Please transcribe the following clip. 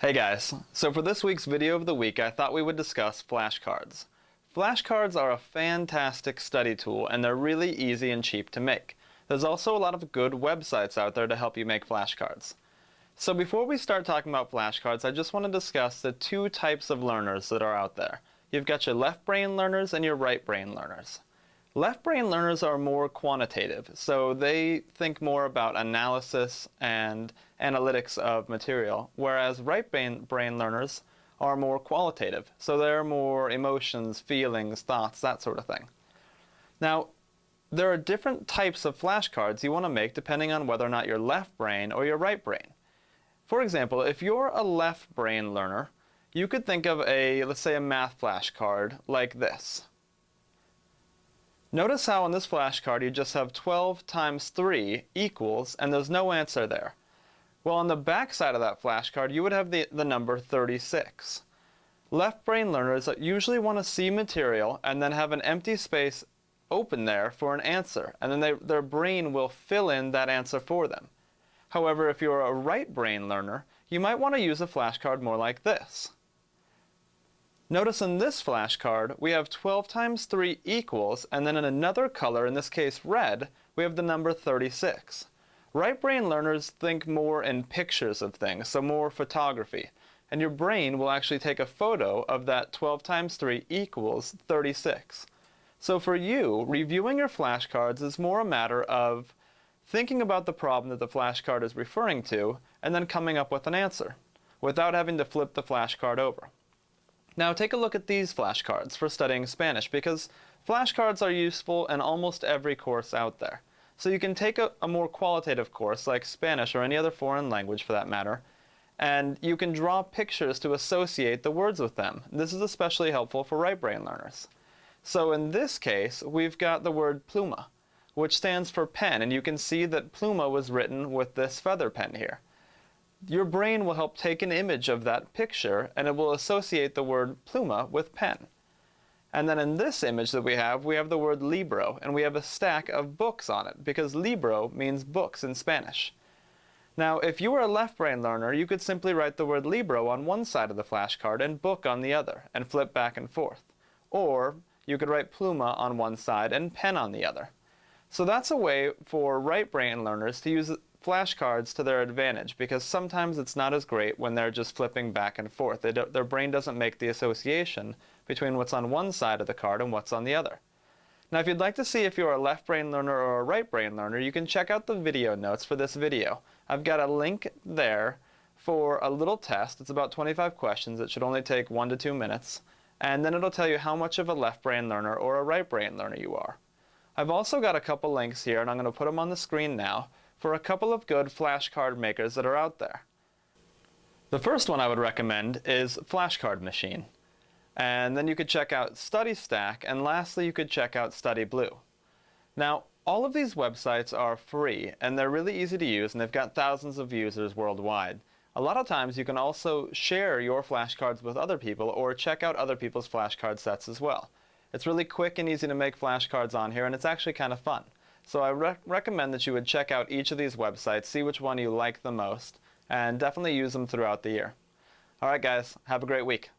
Hey guys, so for this week's video of the week I thought we would discuss flashcards. Flashcards are a fantastic study tool and they're really easy and cheap to make. There's also a lot of good websites out there to help you make flashcards. So before we start talking about flashcards, I just want to discuss the two types of learners that are out there. You've got your left brain learners and your right brain learners. Left brain learners are more quantitative, so they think more about analysis and analytics of material, whereas right brain learners are more qualitative, so they're more emotions, feelings, thoughts, that sort of thing. Now, there are different types of flashcards you want to make depending on whether or not you're left brain or your right brain. For example, if you're a left brain learner, you could think of let's say a math flashcard like this. Notice how on this flashcard you just have 12 times 3 equals, and there's no answer there. Well, on the back side of that flashcard, you would have the number 36. Left brain learners usually want to see material and then have an empty space open there for an answer, and then their brain will fill in that answer for them. However, if you're a right brain learner, you might want to use a flashcard more like this. Notice in this flashcard, we have 12 times 3 equals, and then in another color, in this case red, we have the number 36. Right brain learners think more in pictures of things, so more photography. And your brain will actually take a photo of that 12 times 3 equals 36. So for you, reviewing your flashcards is more a matter of thinking about the problem that the flashcard is referring to, and then coming up with an answer, without having to flip the flashcard over. Now take a look at these flashcards for studying Spanish, because flashcards are useful in almost every course out there. So you can take a more qualitative course like Spanish or any other foreign language for that matter, and you can draw pictures to associate the words with them. This is especially helpful for right brain learners. So in this case, we've got the word pluma, which stands for pen, and you can see that pluma was written with this feather pen here. Your brain will help take an image of that picture, and it will associate the word pluma with pen. And then in this image that we have the word libro, and we have a stack of books on it, because libro means books in Spanish. Now, if you were a left brain learner, you could simply write the word libro on one side of the flashcard and book on the other, and flip back and forth. Or you could write pluma on one side and pen on the other. So that's a way for right brain learners to use flashcards to their advantage, because sometimes it's not as great when they're just flipping back and forth. Their brain doesn't make the association between what's on one side of the card and what's on the other. Now, if you'd like to see if you're a left brain learner or a right brain learner, you can check out the video notes for this video. I've got a link there for a little test. It's about 25 questions. It should only take 1 to 2 minutes. And then it'll tell you how much of a left brain learner or a right brain learner you are. I've also got a couple links here, and I'm going to put them on the screen now, for a couple of good flashcard makers that are out there. The first one I would recommend is Flashcard Machine. And then you could check out Study Stack, and lastly you could check out Study Blue. Now, all of these websites are free, and they're really easy to use, and they've got thousands of users worldwide. A lot of times you can also share your flashcards with other people, or check out other people's flashcard sets as well. It's really quick and easy to make flashcards on here, and it's actually kind of fun. So I recommend that you would check out each of these websites, see which one you like the most, and definitely use them throughout the year. Alright guys, have a great week.